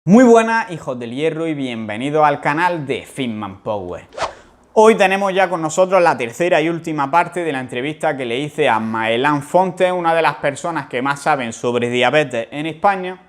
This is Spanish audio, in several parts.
Muy buenas, hijos del hierro, y bienvenidos al canal de Fitman Power. Hoy tenemos ya con nosotros la tercera y última parte de la entrevista que le hice a Maelán Fontes, una de las personas que más saben sobre diabetes en España.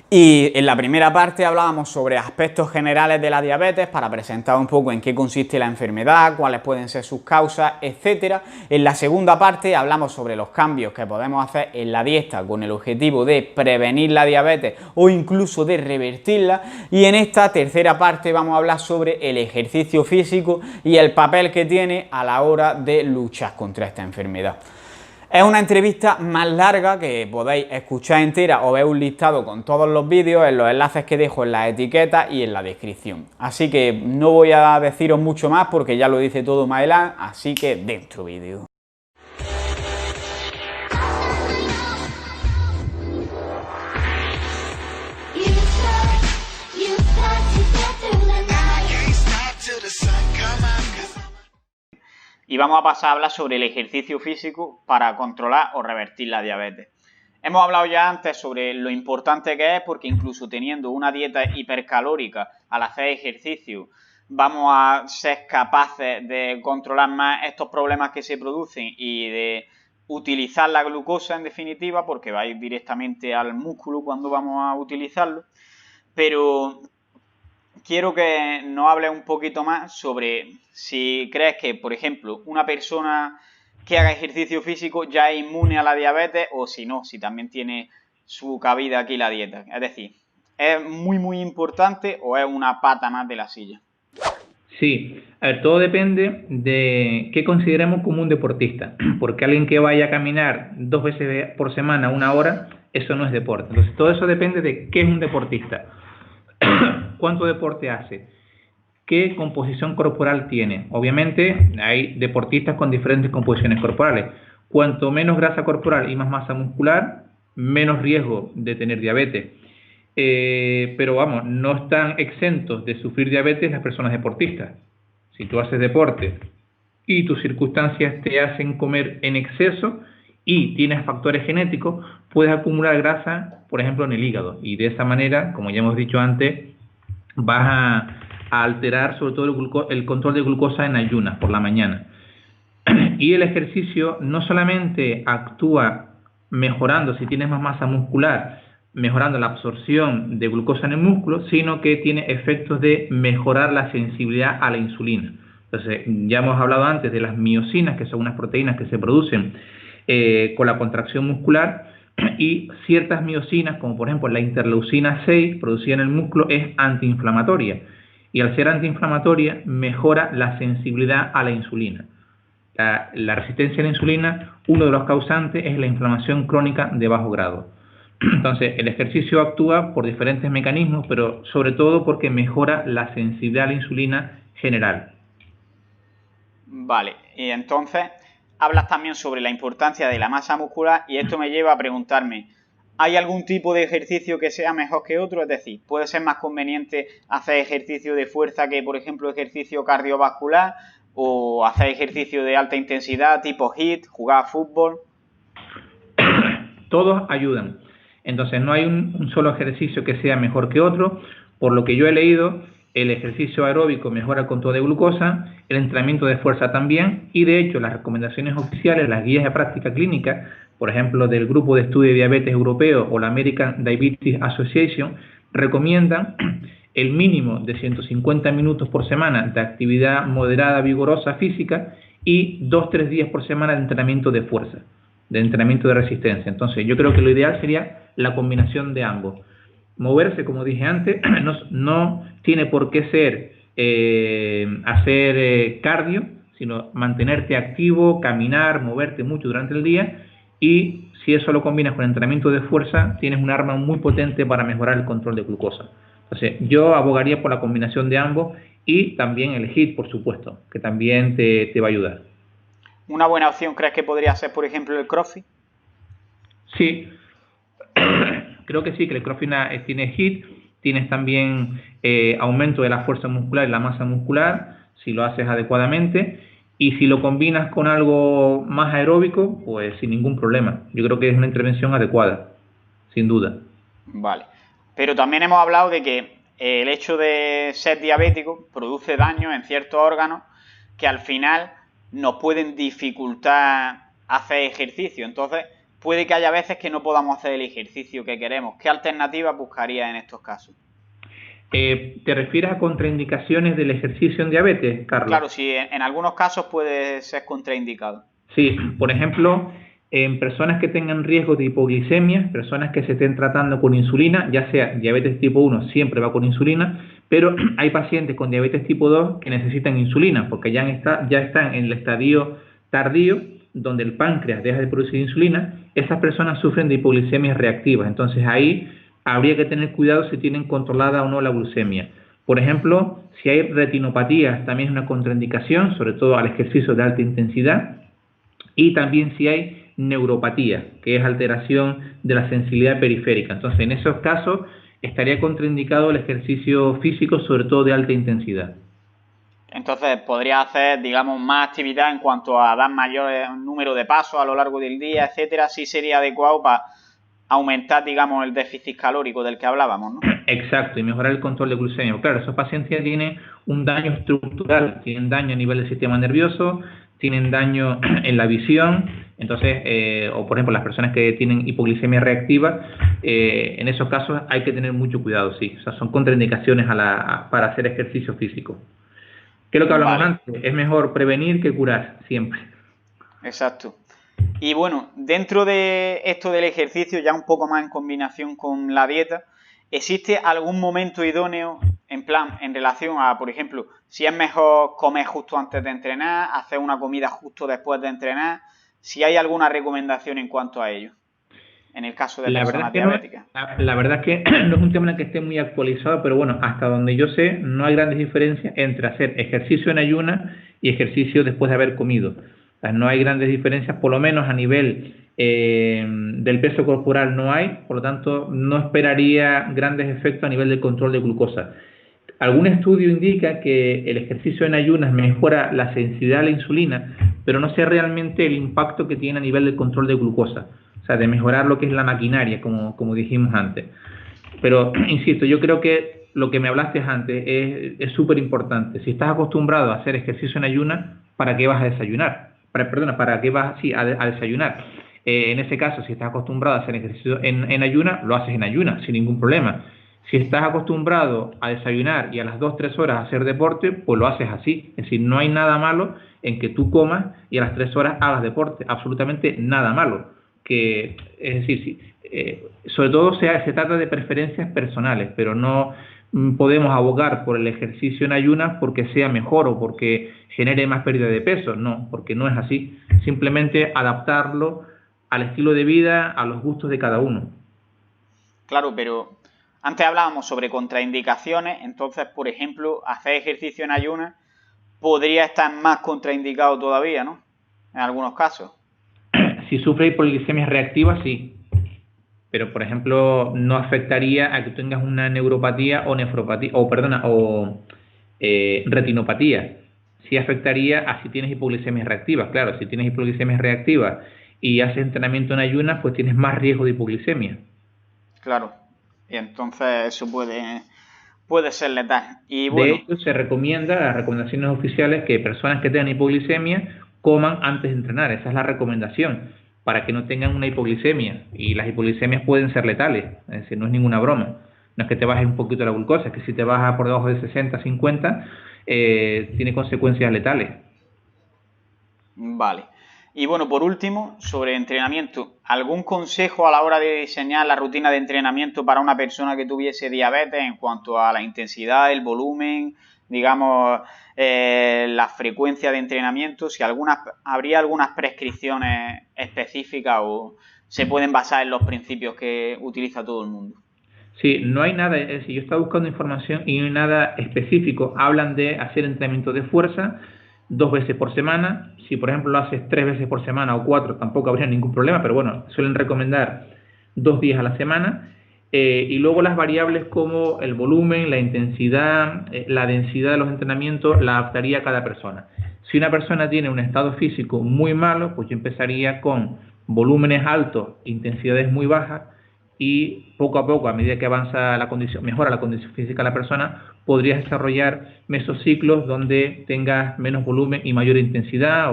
Y en la primera parte hablábamos sobre aspectos generales de la diabetes para presentar un poco en qué consiste la enfermedad, cuáles pueden ser sus causas, etc. En la segunda parte hablamos sobre los cambios que podemos hacer en la dieta con el objetivo de prevenir la diabetes o incluso de revertirla. Y en esta tercera parte vamos a hablar sobre el ejercicio físico y el papel que tiene a la hora de luchar contra esta enfermedad. Es una entrevista más larga que podéis escuchar entera o ver un listado con todos los vídeos en los enlaces que dejo en las etiquetas y en la descripción. Así que no voy a deciros mucho más porque ya lo dice todo Maelán, así que dentro vídeo. Y vamos a pasar a hablar sobre el ejercicio físico para controlar o revertir la diabetes. Hemos hablado ya antes sobre lo importante que es, porque incluso teniendo una dieta hipercalórica, al hacer ejercicio vamos a ser capaces de controlar más estos problemas que se producen y de utilizar la glucosa en definitiva, porque va a ir directamente al músculo cuando vamos a utilizarlo. Pero quiero que nos hables un poquito más sobre si crees que, por ejemplo, una persona que haga ejercicio físico ya es inmune a la diabetes, o si no, si también tiene su cabida aquí la dieta. Es decir, ¿es muy importante o es una pata más de la silla? Sí, a ver, todo depende de qué consideremos como un deportista, porque alguien que vaya a caminar 2 veces por semana 1 hora, eso no es deporte. Entonces, todo eso depende de qué es un deportista, cuánto deporte hace, qué composición corporal tiene. Obviamente, hay deportistas con diferentes composiciones corporales. Cuanto menos grasa corporal y más masa muscular, menos riesgo de tener diabetes. Pero vamos, no están exentos de sufrir diabetes las personas deportistas. Si tú haces deporte y tus circunstancias te hacen comer en exceso y tienes factores genéticos, puedes acumular grasa, por ejemplo, en el hígado. Y de esa manera, como ya hemos dicho antes, vas a alterar sobre todo el control de glucosa en ayunas por la mañana. Y el ejercicio no solamente actúa mejorando, si tienes más masa muscular, mejorando la absorción de glucosa en el músculo, sino que tiene efectos de mejorar la sensibilidad a la insulina. Entonces, ya hemos hablado antes de las miocinas, que son unas proteínas que se producen con la contracción muscular, y ciertas miocinas, como por ejemplo la interleucina 6, producida en el músculo, es antiinflamatoria. Y al ser antiinflamatoria, mejora la sensibilidad a la insulina. La resistencia a la insulina, uno de los causantes es la inflamación crónica de bajo grado. Entonces, el ejercicio actúa por diferentes mecanismos, pero sobre todo porque mejora la sensibilidad a la insulina general. Vale, y entonces hablas también sobre la importancia de la masa muscular, y esto me lleva a preguntarme, ¿hay algún tipo de ejercicio que sea mejor que otro? Es decir, ¿puede ser más conveniente hacer ejercicio de fuerza que, por ejemplo, ejercicio cardiovascular? ¿O hacer ejercicio de alta intensidad tipo HIIT, jugar a fútbol? Todos ayudan. Entonces, no hay un solo ejercicio que sea mejor que otro. Por lo que yo he leído, el ejercicio aeróbico mejora el control de glucosa, el entrenamiento de fuerza también, y de hecho las recomendaciones oficiales, las guías de práctica clínica, por ejemplo del Grupo de Estudio de Diabetes Europeo o la American Diabetes Association, recomiendan el mínimo de 150 minutos por semana de actividad moderada vigorosa física y 2-3 días por semana de entrenamiento de fuerza, de entrenamiento de resistencia. Entonces yo creo que lo ideal sería la combinación de ambos. Moverse, como dije antes, no tiene por qué ser hacer cardio, sino mantenerte activo, caminar, moverte mucho durante el día, y si eso lo combinas con entrenamiento de fuerza, tienes un arma muy potente para mejorar el control de glucosa. Entonces yo abogaría por la combinación de ambos, y también el HIIT, por supuesto, que también te va a ayudar. ¿Una buena opción crees que podría ser, por ejemplo, el CrossFit? Sí, creo que sí, que el CrossFit tiene HIIT, tienes también aumento de la fuerza muscular y la masa muscular, si lo haces adecuadamente, y si lo combinas con algo más aeróbico, pues sin ningún problema. Yo creo que es una intervención adecuada, sin duda. Vale. Pero también hemos hablado de que el hecho de ser diabético produce daño en ciertos órganos que al final nos pueden dificultar hacer ejercicio. Entonces, puede que haya veces que no podamos hacer el ejercicio que queremos. ¿Qué alternativas buscarías en estos casos? ¿Te refieres a contraindicaciones del ejercicio en diabetes, Carlos? Claro, sí, en algunos casos puede ser contraindicado. Sí, por ejemplo, en personas que tengan riesgo de hipoglicemia, personas que se estén tratando con insulina, ya sea diabetes tipo 1, siempre va con insulina, pero hay pacientes con diabetes tipo 2 que necesitan insulina, porque ya están en el estadio tardío, donde el páncreas deja de producir insulina. Esas personas sufren de hipoglicemias reactivas, entonces ahí habría que tener cuidado si tienen controlada o no la glucemia. Por ejemplo, si hay retinopatías, también es una contraindicación, sobre todo al ejercicio de alta intensidad. Y también si hay neuropatía, que es alteración de la sensibilidad periférica. Entonces, en esos casos estaría contraindicado el ejercicio físico, sobre todo de alta intensidad. Entonces, podría hacer, digamos, más actividad en cuanto a dar mayor número de pasos a lo largo del día, etcétera. Sí sería adecuado para aumentar, digamos, el déficit calórico del que hablábamos, ¿no? Exacto, y mejorar el control de glucemia. Claro, esos pacientes ya tienen un daño estructural, tienen daño a nivel del sistema nervioso, tienen daño en la visión, entonces, o por ejemplo las personas que tienen hipoglicemia reactiva, en esos casos hay que tener mucho cuidado, sí, o sea, son contraindicaciones para hacer ejercicio físico. ¿Qué es lo que hablamos antes? Es mejor prevenir que curar, siempre. Exacto. Y bueno, dentro de esto del ejercicio, ya un poco más en combinación con la dieta, ¿existe algún momento idóneo en plan, en relación a, por ejemplo, si es mejor comer justo antes de entrenar, hacer una comida justo después de entrenar? Si hay alguna recomendación en cuanto a ello, en el caso de personas diabéticas. La verdad es que no es un tema en el que esté muy actualizado, pero bueno, hasta donde yo sé, no hay grandes diferencias entre hacer ejercicio en ayunas y ejercicio después de haber comido. O sea, no hay grandes diferencias, por lo menos a nivel del peso corporal no hay, por lo tanto no esperaría grandes efectos a nivel del control de glucosa. Algún estudio indica que el ejercicio en ayunas mejora la sensibilidad a la insulina, pero no sé realmente el impacto que tiene a nivel del control de glucosa, o sea, de mejorar lo que es la maquinaria, como dijimos antes. Pero, insisto, yo creo que lo que me hablaste antes es súper importante. Si estás acostumbrado a hacer ejercicio en ayunas, ¿para qué vas a desayunar? ¿Para qué vas a desayunar? En ese caso, si estás acostumbrado a hacer ejercicio en ayunas, lo haces en ayunas, sin ningún problema. Si estás acostumbrado a desayunar y a las 2-3 horas a hacer deporte, pues lo haces así. Es decir, no hay nada malo en que tú comas y a las 3 horas hagas deporte. Absolutamente nada malo. Es decir, sobre todo se trata de preferencias personales, pero no podemos abogar por el ejercicio en ayunas porque sea mejor o porque genere más pérdida de peso. No, porque no es así. Simplemente adaptarlo al estilo de vida, a los gustos de cada uno. Claro, pero antes hablábamos sobre contraindicaciones, entonces, por ejemplo, hacer ejercicio en ayunas podría estar más contraindicado todavía, ¿no? En algunos casos. Si sufre hipoglicemias reactivas, sí. Pero, por ejemplo, no afectaría a que tengas una neuropatía o nefropatía, retinopatía. Sí afectaría a si tienes hipoglicemias reactivas. Claro, si tienes hipoglicemias reactivas y haces entrenamiento en ayunas, pues tienes más riesgo de hipoglicemia. Claro. Y entonces eso puede ser letal. Y bueno, de hecho, se recomienda, las recomendaciones oficiales, que personas que tengan hipoglicemia coman antes de entrenar. Esa es la recomendación, para que no tengan una hipoglicemia. Y las hipoglicemias pueden ser letales, es decir, no es ninguna broma. No es que te baje un poquito la glucosa, es que si te baja por debajo de 60, 50, tiene consecuencias letales. Vale. Y bueno, por último, sobre entrenamiento, ¿algún consejo a la hora de diseñar la rutina de entrenamiento para una persona que tuviese diabetes en cuanto a la intensidad, el volumen, digamos, la frecuencia de entrenamiento? Si habría algunas prescripciones específicas o se pueden basar en los principios que utiliza todo el mundo. Sí, no hay nada, es decir, yo estaba buscando información y no hay nada específico. Hablan de hacer entrenamiento de fuerza 2 veces por semana. Si por ejemplo lo haces 3 veces por semana o 4, tampoco habría ningún problema, pero bueno, suelen recomendar 2 días a la semana. Y luego las variables como el volumen, la intensidad, la densidad de los entrenamientos, la adaptaría a cada persona. Si una persona tiene un estado físico muy malo, pues yo empezaría con volúmenes altos, intensidades muy bajas, y poco a poco, a medida que avanza la condición, mejora la condición física de la persona, podrías desarrollar mesociclos donde tengas menos volumen y mayor intensidad.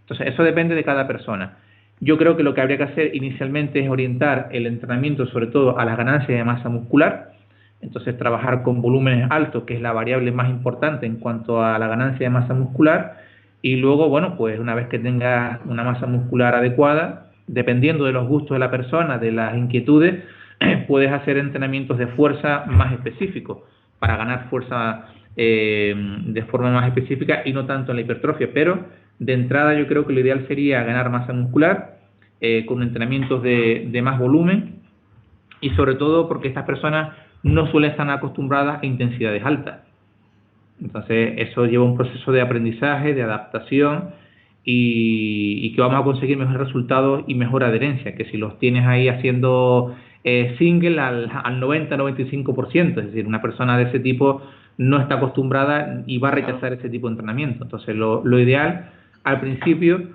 Entonces, eso depende de cada persona. Yo creo que lo que habría que hacer inicialmente es orientar el entrenamiento sobre todo a las ganancias de masa muscular. Entonces, trabajar con volúmenes altos, que es la variable más importante en cuanto a la ganancia de masa muscular. Y luego, bueno, pues una vez que tengas una masa muscular adecuada, dependiendo de los gustos de la persona, de las inquietudes, puedes hacer entrenamientos de fuerza más específicos para ganar fuerza de forma más específica y no tanto en la hipertrofia. Pero de entrada yo creo que lo ideal sería ganar masa muscular con entrenamientos de más volumen, y sobre todo porque estas personas no suelen estar acostumbradas a intensidades altas. Entonces eso lleva un proceso de aprendizaje, de adaptación, y que vamos a conseguir mejores resultados y mejor adherencia que si los tienes ahí haciendo single al 90-95%. Es decir, una persona de ese tipo no está acostumbrada y va a rechazar ese tipo de entrenamiento. Entonces lo ideal al principio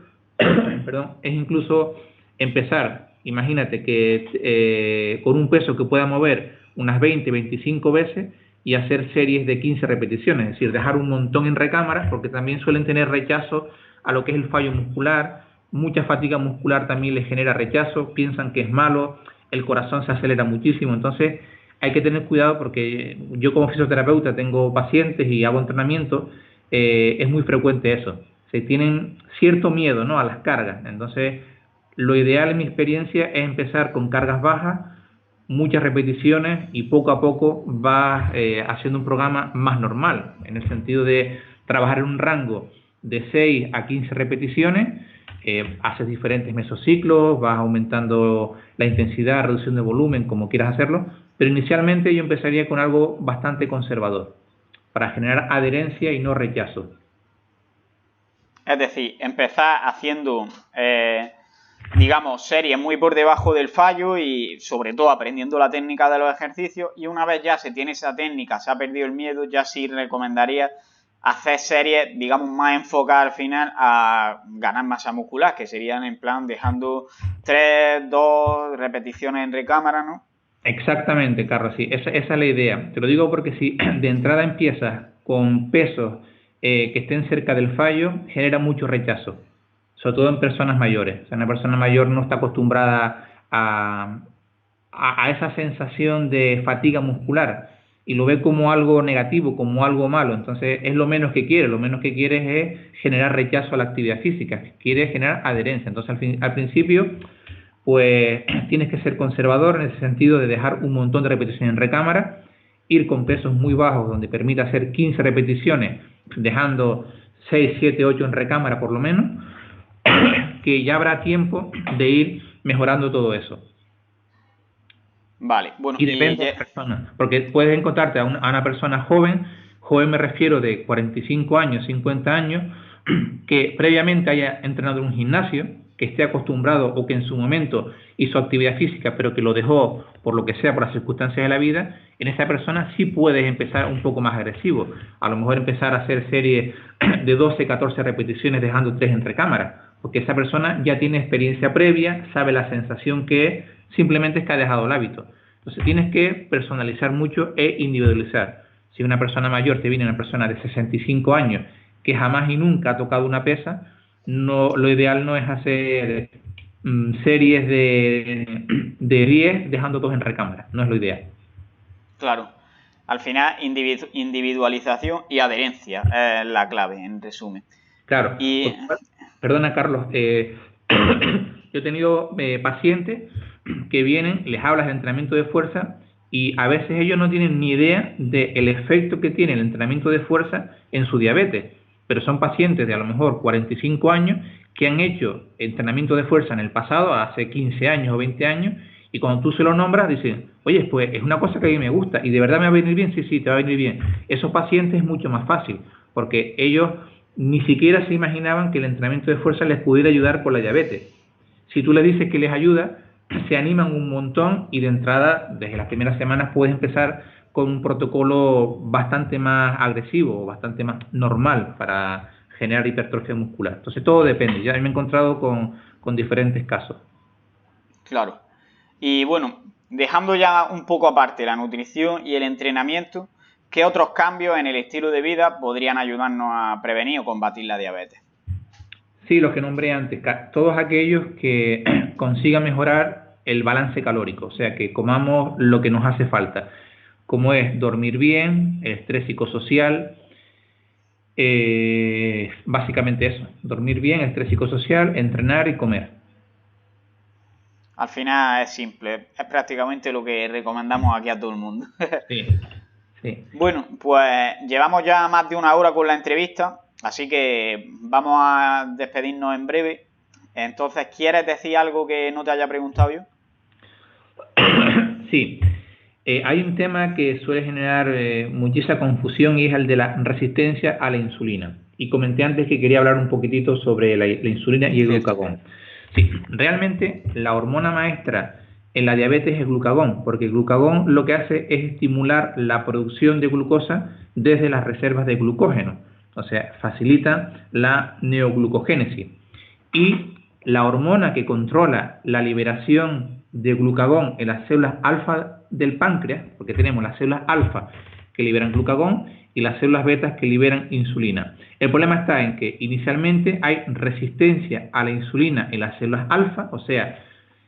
perdón, es incluso empezar. Imagínate que con un peso que pueda mover unas 20-25 veces y hacer series de 15 repeticiones, es decir, dejar un montón en recámara, porque también suelen tener rechazo a lo que es el fallo muscular. Mucha fatiga muscular también les genera rechazo, piensan que es malo, el corazón se acelera muchísimo. Entonces hay que tener cuidado, porque yo como fisioterapeuta tengo pacientes y hago entrenamiento, es muy frecuente eso. Se tienen cierto miedo, ¿no?, a las cargas. Entonces lo ideal en mi experiencia es empezar con cargas bajas, muchas repeticiones, y poco a poco vas haciendo un programa más normal, en el sentido de trabajar en un rango de 6 a 15 repeticiones, haces diferentes mesociclos, vas aumentando la intensidad, reducción de volumen, como quieras hacerlo, pero inicialmente yo empezaría con algo bastante conservador, para generar adherencia y no rechazo. Es decir, empezar haciendo, digamos, series muy por debajo del fallo y sobre todo aprendiendo la técnica de los ejercicios, y una vez ya se tiene esa técnica, se ha perdido el miedo, ya sí recomendaría hacer series, digamos, más enfocadas al final a ganar masa muscular, que serían en plan dejando 3, 2 repeticiones en recámara, ¿no? Exactamente, Carlos, sí, esa es la idea. Te lo digo porque si de entrada empiezas con pesos que estén cerca del fallo, genera mucho rechazo, sobre todo en personas mayores. O sea, una persona mayor no está acostumbrada a esa sensación de fatiga muscular y lo ve como algo negativo, como algo malo. Entonces es lo menos que quiere. Lo menos que quiere es generar rechazo a la actividad física, quiere generar adherencia. Entonces al principio pues tienes que ser conservador en ese sentido de dejar un montón de repeticiones en recámara, ir con pesos muy bajos donde permita hacer 15 repeticiones, dejando 6, 7, 8 en recámara por lo menos, que ya habrá tiempo de ir mejorando todo eso. Vale, bueno, y depende de la persona, porque puedes encontrarte a una persona joven me refiero de 45 años, 50 años, que previamente haya entrenado en un gimnasio, que esté acostumbrado o que en su momento hizo actividad física, pero que lo dejó por lo que sea, por las circunstancias de la vida. En esa persona sí puedes empezar un poco más agresivo, a lo mejor empezar a hacer series de 12, 14 repeticiones dejando 3 entre cámaras, porque esa persona ya tiene experiencia previa, sabe la sensación que es, simplemente es que ha dejado el hábito. Entonces tienes que personalizar mucho e individualizar. Si una persona mayor te viene una persona de 65 años que jamás y nunca ha tocado una pesa, no, lo ideal no es hacer series de 10 dejando 2 en recámara, no es lo ideal. Claro, al final individualización y adherencia es la clave, en resumen. Claro, y... perdona Carlos, yo he tenido pacientes que vienen, les hablas de entrenamiento de fuerza y a veces ellos no tienen ni idea del efecto que tiene el entrenamiento de fuerza en su diabetes, pero son pacientes de a lo mejor 45 años que han hecho entrenamiento de fuerza en el pasado, hace 15 años o 20 años, y cuando tú se lo nombras dicen, oye, pues es una cosa que a mí me gusta y de verdad me va a venir bien. Sí, te va a venir bien. Esos pacientes es mucho más fácil, porque ellos ni siquiera se imaginaban que el entrenamiento de fuerza les pudiera ayudar con la diabetes. Si tú les dices que les ayuda, se animan un montón y de entrada, desde las primeras semanas, puedes empezar con un protocolo bastante más agresivo, bastante más normal para generar hipertrofia muscular. Entonces todo depende. Ya me he encontrado con diferentes casos. Claro. Y bueno, dejando ya un poco aparte la nutrición y el entrenamiento, ¿qué otros cambios en el estilo de vida podrían ayudarnos a prevenir o combatir la diabetes? Sí, los que nombré antes, todos aquellos que consigan mejorar el balance calórico, o sea, que comamos lo que nos hace falta, como es dormir bien, el estrés psicosocial, básicamente eso, dormir bien, estrés psicosocial, entrenar y comer. Al final es simple, es prácticamente lo que recomendamos aquí a todo el mundo. Sí, sí. Bueno, pues llevamos ya más de una hora con la entrevista, así que vamos a despedirnos en breve. Entonces, ¿quieres decir algo que no te haya preguntado yo? Sí, hay un tema que suele generar muchísima confusión y es el de la resistencia a la insulina. Y comenté antes que quería hablar un poquitito sobre la insulina y el glucagón. Sí, realmente la hormona maestra en la diabetes es el glucagón, porque el glucagón lo que hace es estimular la producción de glucosa desde las reservas de glucógeno, o sea, facilita la neoglucogénesis. Y la hormona que controla la liberación de glucagón en las células alfa del páncreas, porque tenemos las células alfa que liberan glucagón y las células betas que liberan insulina. El problema está en que inicialmente hay resistencia a la insulina en las células alfa, o sea,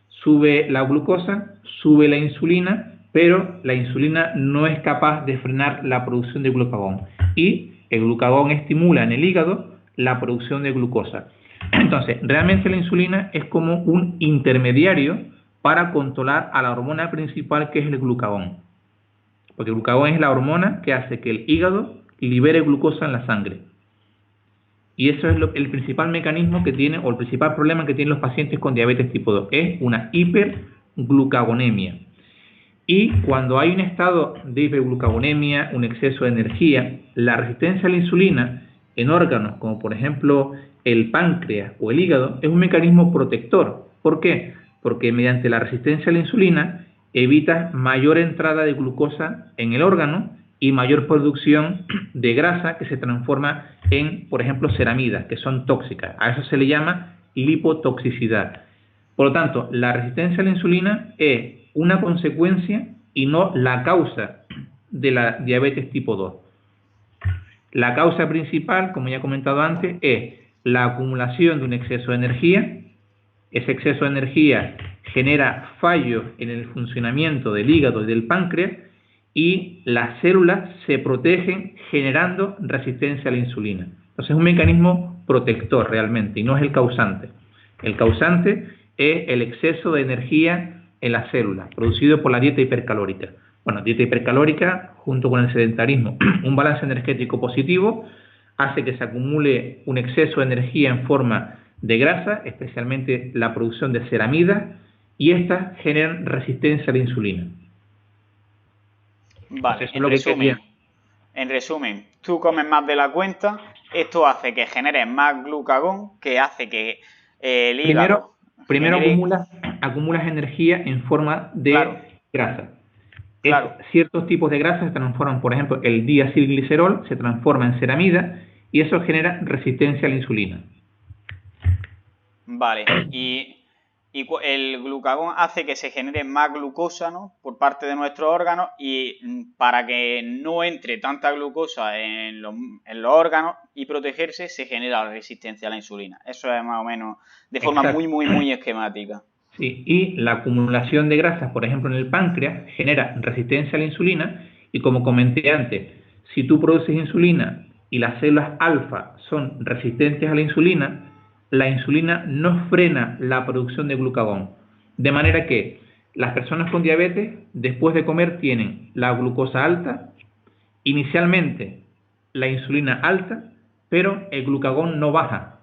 sube la glucosa, sube la insulina, pero la insulina no es capaz de frenar la producción de glucagón. Y el glucagón estimula en el hígado la producción de glucosa. Entonces, realmente la insulina es como un intermediario para controlar a la hormona principal que es el glucagón. Porque el glucagón es la hormona que hace que el hígado libere glucosa en la sangre. Y eso es el principal mecanismo que tiene, o el principal problema que tienen los pacientes con diabetes tipo 2, es una hiperglucagonemia. Y cuando hay un estado de hiperglucagonemia, un exceso de energía, la resistencia a la insulina en órganos como por ejemplo el páncreas o el hígado es un mecanismo protector. ¿Por qué? Porque mediante la resistencia a la insulina evitas mayor entrada de glucosa en el órgano y mayor producción de grasa que se transforma en, por ejemplo, ceramidas, que son tóxicas. A eso se le llama lipotoxicidad. Por lo tanto, la resistencia a la insulina es una consecuencia y no la causa de la diabetes tipo 2. La causa principal, como ya he comentado antes, es la acumulación de un exceso de energía. Ese exceso de energía genera fallos en el funcionamiento del hígado y del páncreas y las células se protegen generando resistencia a la insulina. Entonces es un mecanismo protector realmente y no es el causante. El causante es el exceso de energía en las células producido por la dieta hipercalórica. Bueno, dieta hipercalórica junto con el sedentarismo, un balance energético positivo hace que se acumule un exceso de energía en forma de grasa, especialmente la producción de ceramidas, y estas generan resistencia a la insulina. Vale, en resumen, tú comes más de la cuenta, esto hace que generes más glucagón, que hace que el hígado... Primero acumulas energía en forma de grasa. Claro. Ciertos tipos de grasa se transforman, por ejemplo, el diacilglicerol se transforma en ceramida y eso genera resistencia a la insulina. Vale, y el glucagón hace que se genere más glucosa, ¿no?, por parte de nuestros órganos, y para que no entre tanta glucosa en los órganos y protegerse, se genera la resistencia a la insulina. Eso es más o menos de forma muy esquemática. Sí, y la acumulación de grasas, por ejemplo, en el páncreas, genera resistencia a la insulina, y como comenté antes, si tú produces insulina y las células alfa son resistentes a la insulina no frena la producción de glucagón. De manera que las personas con diabetes, después de comer, tienen la glucosa alta, inicialmente la insulina alta, pero el glucagón no baja.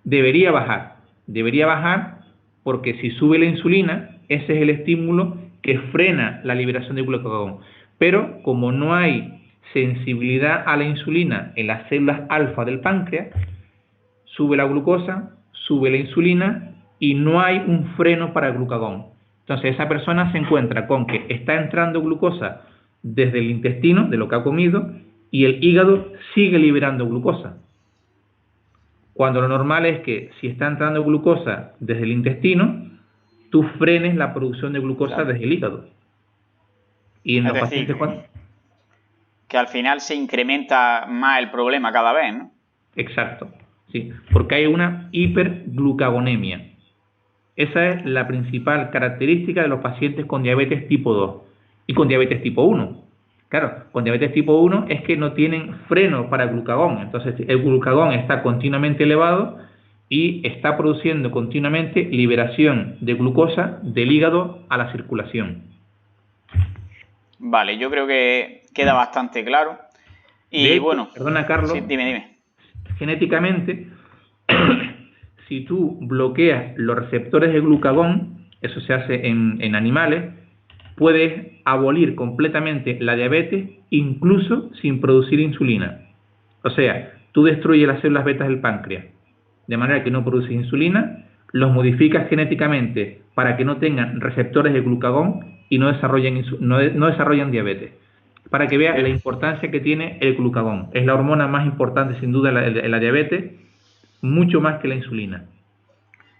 Debería bajar porque si sube la insulina, ese es el estímulo que frena la liberación de glucagón. Pero como no hay sensibilidad a la insulina en las células alfa del páncreas, sube la glucosa, sube la insulina y no hay un freno para el glucagón. Entonces esa persona se encuentra con que está entrando glucosa desde el intestino, de lo que ha comido, y el hígado sigue liberando glucosa. Cuando lo normal es que si está entrando glucosa desde el intestino, tú frenes la producción de glucosa Claro. desde el hígado. Y en Es los decir, pacientes que al final se incrementa más el problema cada vez, ¿no? Exacto, sí, porque hay una hiperglucagonemia. Esa es la principal característica de los pacientes con diabetes tipo 2 y con diabetes tipo 1. Claro, con diabetes tipo 1 es que no tienen freno para el glucagón, entonces el glucagón está continuamente elevado y está produciendo continuamente liberación de glucosa del hígado a la circulación. Vale, yo creo que queda bastante claro. De Y hecho, bueno, perdona sí, Carlos, dime. genéticamente, si tú bloqueas los receptores de glucagón, eso se hace en animales, puedes abolir completamente la diabetes incluso sin producir insulina. O sea, tú destruyes las células betas del páncreas, de manera que no produces insulina, los modificas genéticamente para que no tengan receptores de glucagón y no desarrollan diabetes. Para que veas la Pero, importancia que tiene el glucagón. Es la hormona más importante sin duda en la diabetes, mucho más que la insulina.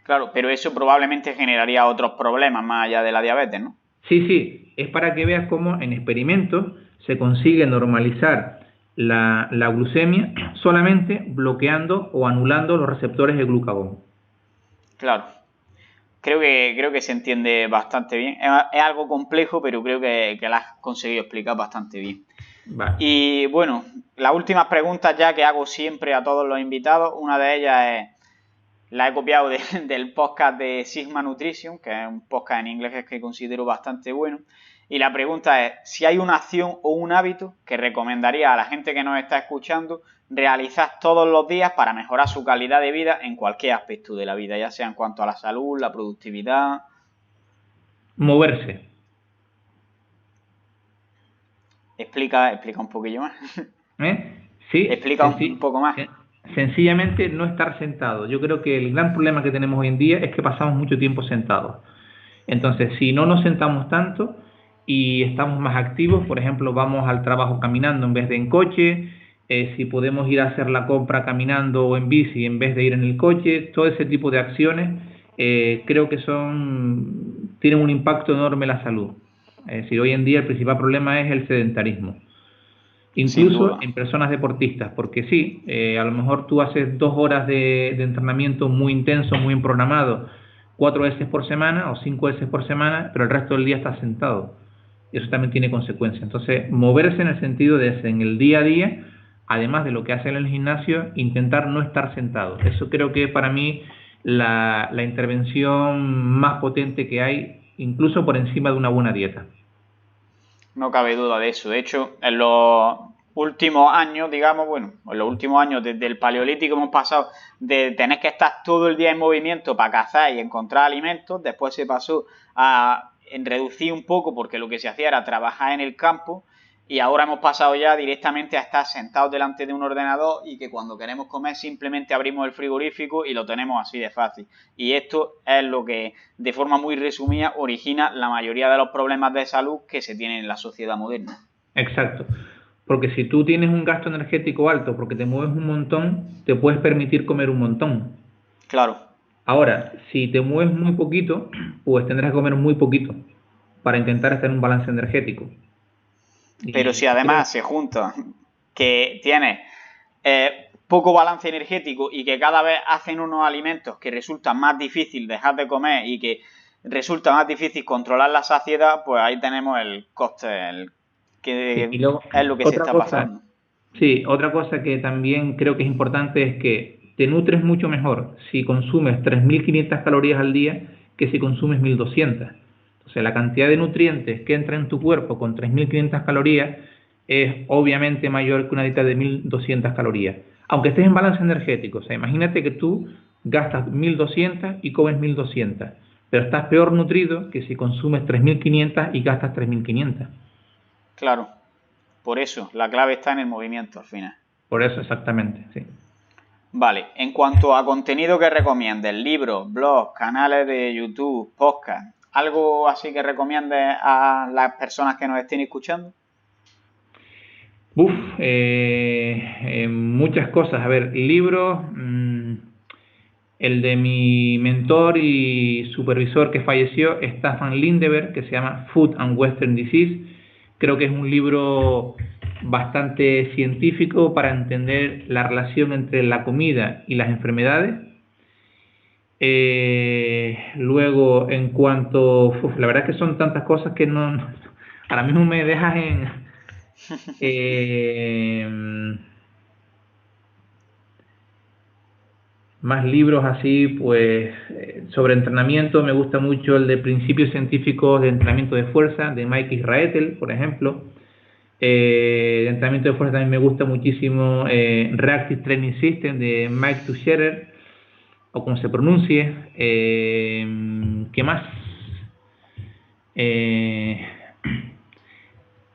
claro, pero eso probablemente generaría otros problemas más allá de la diabetes, ¿no? Sí, sí, es para que veas cómo en experimentos se consigue normalizar la glucemia solamente bloqueando o anulando los receptores de glucagón. Claro. Creo que se entiende bastante bien. Es algo complejo, pero creo que lo has conseguido explicar bastante bien. Vale. Y bueno, las últimas preguntas ya que hago siempre a todos los invitados, una de ellas es, la he copiado del podcast de Sigma Nutrition, que es un podcast en inglés que considero bastante bueno. Y la pregunta es, si hay una acción o un hábito que recomendaría a la gente que nos está escuchando realizar todos los días para mejorar su calidad de vida en cualquier aspecto de la vida, ya sea en cuanto a la salud, la productividad. Moverse. Explica un poquillo más. Sí, Explica un poco más. sencillamente no estar sentado. Yo creo que el gran problema que tenemos hoy en día es que pasamos mucho tiempo sentados. Entonces, si no nos sentamos tanto y estamos más activos, por ejemplo, vamos al trabajo caminando en vez de en coche, si podemos ir a hacer la compra caminando o en bici en vez de ir en el coche, todo ese tipo de acciones creo que tienen un impacto enorme en la salud. Es decir, hoy en día el principal problema es el sedentarismo, Sin incluso duda. en personas deportistas, porque sí, a lo mejor tú haces 2 horas de entrenamiento muy intenso, muy programado, 4 veces por semana o 5 veces por semana, pero el resto del día estás sentado. Eso también tiene consecuencias. Entonces, moverse en el sentido de en el día a día, además de lo que hacen en el gimnasio, intentar no estar sentado. Eso creo que para mí la intervención más potente que hay, incluso por encima de una buena dieta. No cabe duda de eso. De hecho, en los últimos años, digamos, bueno, en los últimos años desde el Paleolítico hemos pasado de tener que estar todo el día en movimiento para cazar y encontrar alimentos, después se pasó a reducir un poco porque lo que se hacía era trabajar en el campo y ahora hemos pasado ya directamente a estar sentados delante de un ordenador y que cuando queremos comer simplemente abrimos el frigorífico y lo tenemos así de fácil. Y esto es lo que, de forma muy resumida, origina la mayoría de los problemas de salud que se tienen en la sociedad moderna. Exacto. Porque si tú tienes un gasto energético alto porque te mueves un montón, te puedes permitir comer un montón. Claro. Ahora, si te mueves muy poquito, pues tendrás que comer muy poquito para intentar estar en un balance energético. Pero Y si creo, además se junta que tienes poco balance energético y que cada vez hacen unos alimentos que resultan más difícil dejar de comer y que resulta más difícil controlar la saciedad, pues ahí tenemos el coste, sí. Y que luego, es lo que se otra está cosa, pasando. sí, otra cosa que también creo que es importante es que te nutres mucho mejor si consumes 3.500 calorías al día que si consumes 1.200. O sea, la cantidad de nutrientes que entra en tu cuerpo con 3.500 calorías es obviamente mayor que una dieta de 1.200 calorías. Aunque estés en balance energético, o sea, imagínate que tú gastas 1.200 y comes 1.200, pero estás peor nutrido que si consumes 3.500 y gastas 3.500. Claro, por eso, la clave está en el movimiento al final. Por eso exactamente, sí. Vale, en cuanto a contenido que recomiendes, libros, blogs, canales de YouTube, podcast, ¿algo así que recomiendes a las personas que nos estén escuchando? Muchas cosas. A ver, libros. El de mi mentor y supervisor que falleció, Staffan Lindeberg, que se llama Food and Western Disease. Creo que es un libro bastante científico para entender la relación entre la comida y las enfermedades. Luego, en cuanto... la verdad es que son tantas cosas que ahora mismo me dejas en... más libros así, pues sobre entrenamiento. Me gusta mucho el de Principios Científicos de Entrenamiento de Fuerza, de Mike Israetel, por ejemplo. De entrenamiento de fuerza también me gusta muchísimo Reactive Training System de Mike Tucherer, o como se pronuncie. ¿Qué más?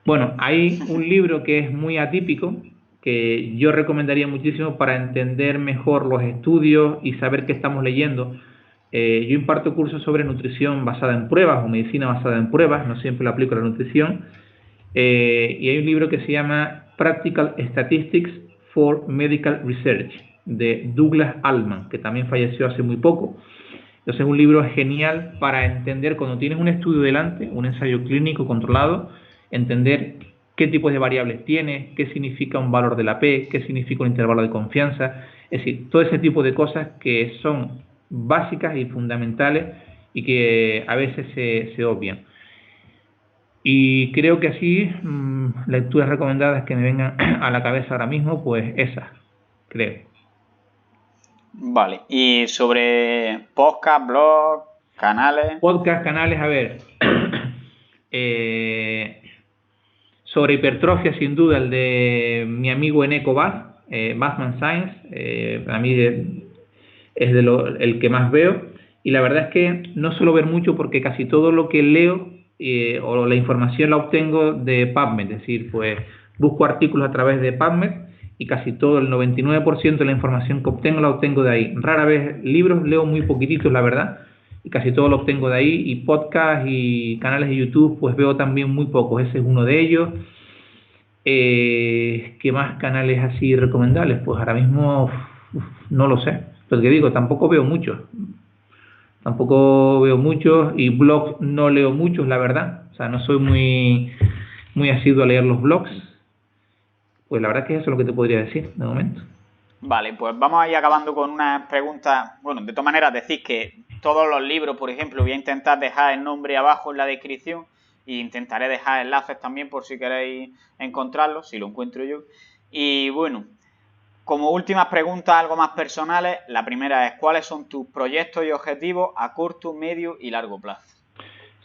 Bueno, hay un libro que es muy atípico, que yo recomendaría muchísimo para entender mejor los estudios y saber qué estamos leyendo. Yo imparto cursos sobre nutrición basada en pruebas o medicina basada en pruebas, no siempre lo aplico a la nutrición. Y hay un libro que se llama Practical Statistics for Medical Research, de Douglas Allman, que también falleció hace muy poco. Entonces es un libro genial para entender cuando tienes un estudio delante, un ensayo clínico controlado, entender qué tipos de variables tiene, qué significa un valor de la P, qué significa un intervalo de confianza, es decir, todo ese tipo de cosas que son básicas y fundamentales y que a veces se obvian. Y creo que así, lecturas recomendadas que me vengan a la cabeza ahora mismo, pues esas, creo. Vale, y sobre podcast, blog, canales. Podcast, canales, a ver. Sobre hipertrofia, sin duda, el de mi amigo Eneco Bathman Science, para mí es el que más veo. Y la verdad es que no suelo ver mucho porque casi todo lo que leo o la información la obtengo de PubMed, es decir, pues busco artículos a través de PubMed y casi todo, el 99% de la información que obtengo la obtengo de ahí. Rara vez libros, leo muy poquititos, la verdad, y casi todo lo obtengo de ahí, y podcasts y canales de YouTube pues veo también muy pocos, ese es uno de ellos. ¿Qué más canales así recomendables? Pues ahora mismo no lo sé, lo que digo, tampoco veo muchos y blogs no leo muchos, la verdad, o sea, no soy muy asiduo a leer los blogs. Pues la verdad es que eso es lo que te podría decir de momento. Vale, pues vamos a ir acabando con unas preguntas. Bueno, de todas maneras, decís que todos los libros, por ejemplo, voy a intentar dejar el nombre abajo en la descripción e intentaré dejar enlaces también por si queréis encontrarlos, si lo encuentro yo. Y bueno, como últimas preguntas, algo más personales, la primera es: ¿cuáles son tus proyectos y objetivos a corto, medio y largo plazo?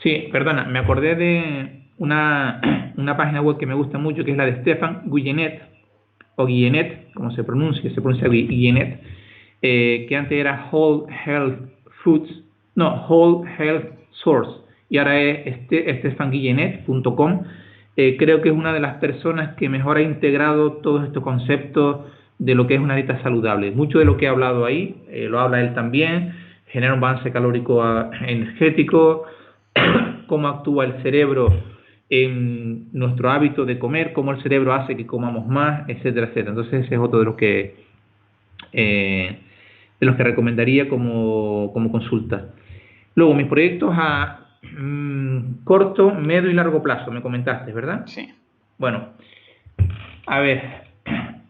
Sí, perdona, me acordé de una página web que me gusta mucho, que es la de Stefan Guillenet, o Guillenet, como se pronuncia Guillenet, que antes era Whole Health Source, y ahora es stefanguillenet.com. Creo que es una de las personas que mejor ha integrado todos estos conceptos de lo que es una dieta saludable. Mucho de lo que he hablado ahí, lo habla él también, genera un balance calórico energético, cómo actúa el cerebro en nuestro hábito de comer, cómo el cerebro hace que comamos más, etcétera, etcétera. Entonces ese es otro de los que recomendaría como consulta. Luego, mis proyectos a corto, medio y largo plazo, me comentaste, ¿verdad? Sí. Bueno, a ver,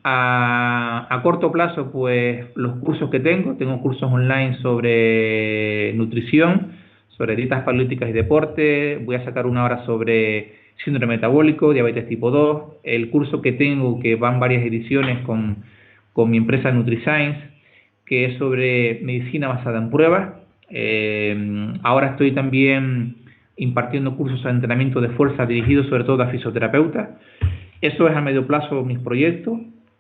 a corto plazo, pues los cursos que tengo cursos online sobre nutrición, sobre dietas paleolíticas y deporte. Voy a sacar una hora sobre síndrome metabólico, diabetes tipo 2. El curso que tengo, que van varias ediciones con mi empresa NutriScience, que es sobre medicina basada en pruebas. Ahora estoy también impartiendo cursos de entrenamiento de fuerza dirigidos sobre todo a fisioterapeutas. Eso es a medio plazo mis proyectos.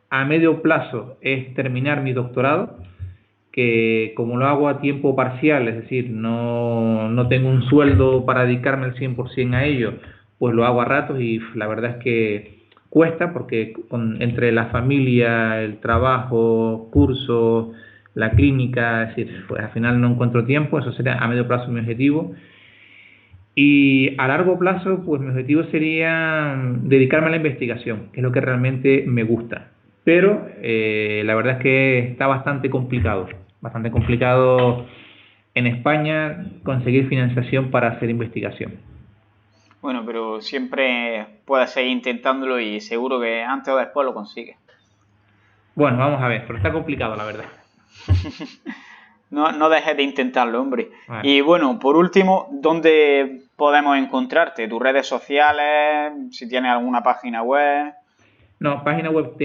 A medio plazo es terminar mi doctorado, que como lo hago a tiempo parcial, es decir, no tengo un sueldo para dedicarme al 100% a ello, pues lo hago a ratos y la verdad es que cuesta porque entre la familia, el trabajo, cursos, la clínica, es decir, pues al final no encuentro tiempo. Eso sería a medio plazo mi objetivo. Y a largo plazo, pues mi objetivo sería dedicarme a la investigación, que es lo que realmente me gusta. Pero la verdad es que está bastante complicado. bastante complicado en España conseguir financiación para hacer investigación. Bueno, pero siempre puedes seguir intentándolo y seguro que antes o después lo consigues. Bueno, vamos a ver, pero está complicado, la verdad. No dejes de intentarlo, hombre. Vale. Y bueno, por último, ¿dónde podemos encontrarte? ¿Tus redes sociales? Si tienes alguna página web. No, página web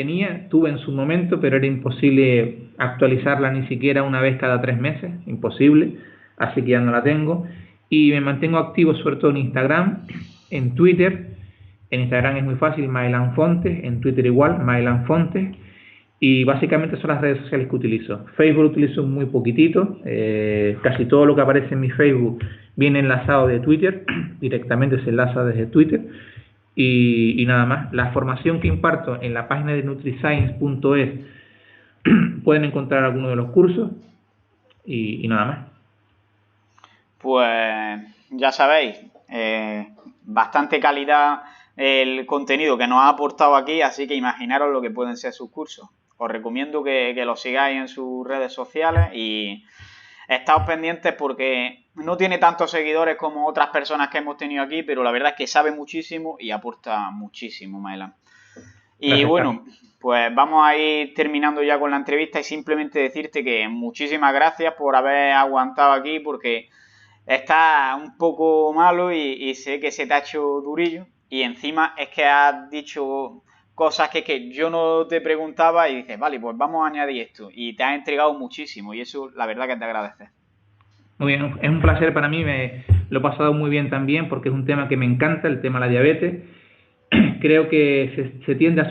tuve en su momento, pero era imposible actualizarla ni siquiera una vez cada 3 meses, imposible, así que ya no la tengo. Y me mantengo activo sobre todo en Instagram, en Twitter. En Instagram es muy fácil, Maelan Fontes, en Twitter igual, Maelan Fontes. Y básicamente son las redes sociales que utilizo. Facebook utilizo muy poquitito, casi todo lo que aparece en mi Facebook viene enlazado de Twitter, directamente se enlaza desde Twitter. Y nada más. La formación que imparto en la página de nutriscience.es pueden encontrar algunos de los cursos y nada más. Pues ya sabéis, bastante calidad el contenido que nos ha aportado aquí, así que imaginaros lo que pueden ser sus cursos. Os recomiendo que lo sigáis en sus redes sociales y estáos pendientes porque no tiene tantos seguidores como otras personas que hemos tenido aquí, pero la verdad es que sabe muchísimo y aporta muchísimo, Maelan. Y Gracias, bueno, pues vamos a ir terminando ya con la entrevista y simplemente decirte que muchísimas gracias por haber aguantado aquí porque está un poco malo y sé que se te ha hecho durillo y encima es que has dicho cosas que yo no te preguntaba y dices, vale, pues vamos a añadir esto y te has entregado muchísimo y eso la verdad que te agradece. Muy bien, es un placer para mí, lo he pasado muy bien también porque es un tema que me encanta, el tema de la diabetes. Creo que se tiende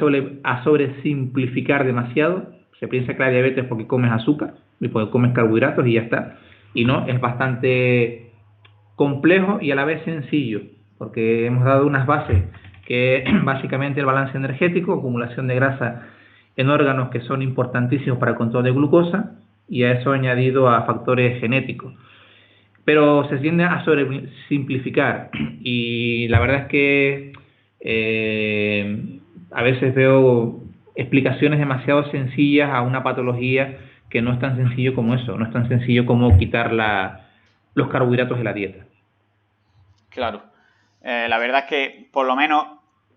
a sobresimplificar demasiado. Se piensa que la diabetes es porque comes azúcar y porque comes carbohidratos y ya está. Y no, es bastante complejo y a la vez sencillo, porque hemos dado unas bases que es básicamente el balance energético, acumulación de grasa en órganos que son importantísimos para el control de glucosa y a eso añadido a factores genéticos. Pero se tiende a sobresimplificar y la verdad es que a veces veo explicaciones demasiado sencillas a una patología que no es tan sencillo como eso, no es tan sencillo como quitar los carbohidratos de la dieta. Claro, la verdad es que por lo menos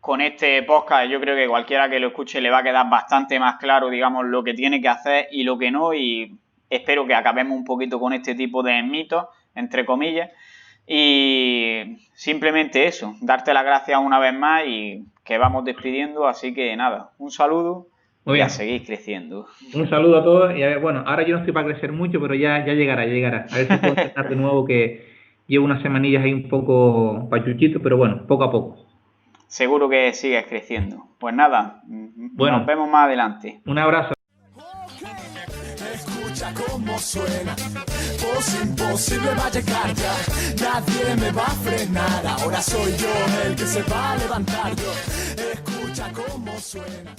con este podcast yo creo que cualquiera que lo escuche le va a quedar bastante más claro, digamos, lo que tiene que hacer y lo que no y espero que acabemos un poquito con este tipo de mitos, entre comillas, y simplemente eso, darte las gracias una vez más y que vamos despidiendo, así que nada, un saludo y a seguir creciendo. Un saludo a todos y a ver, bueno, ahora yo no estoy para crecer mucho, pero ya llegará. A ver si puedo empezar de nuevo que llevo unas semanillas ahí un poco pachuchito, pero bueno, poco a poco. Seguro que sigues creciendo. Pues nada, bueno, nos vemos más adelante. Un abrazo. Escucha cómo suena, voz imposible va a llegar ya, nadie me va a frenar, ahora soy yo el que se va a levantar yo, escucha cómo suena.